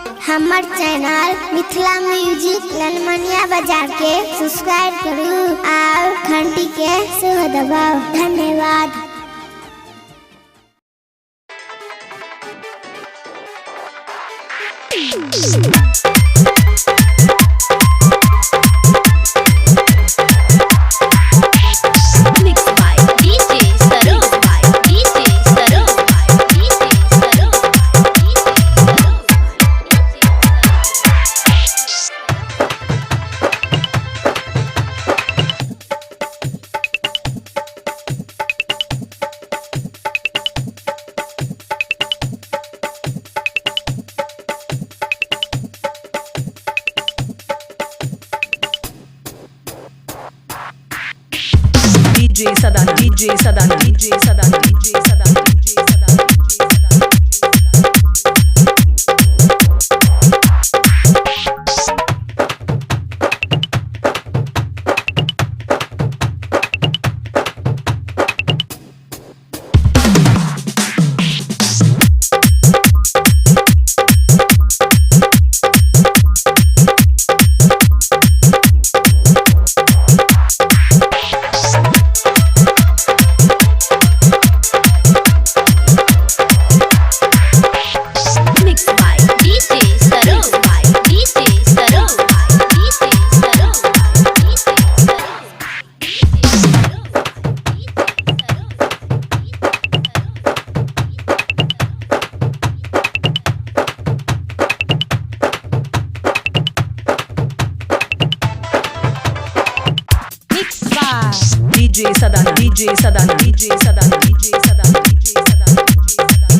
हमर channel Mithila music ललमनिया बाजार के सब्सक्राइब करू और घंटी के सेहो दबाओ। धन्यवाद। DJ Sadan, DJ Sadan, DJ Sadan, DJ Sadan, DJ Sadan, DJ Sadan. DJ Sadan, DJ Sadan, DJ Sadan, DJ Sadan, DJ Sadan, DJ Sadan.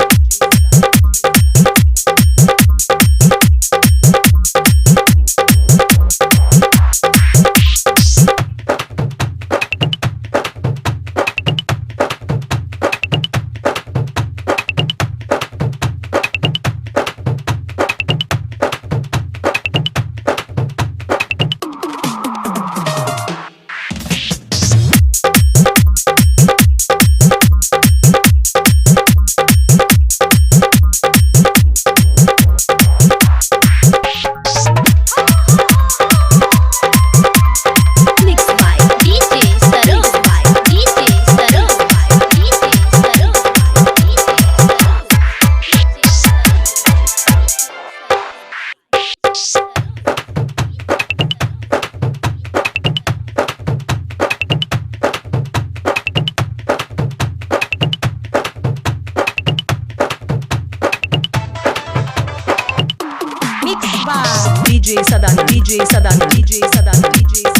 DJ Sadan, DJ Sadan, DJ Sadan, DJ Sadan.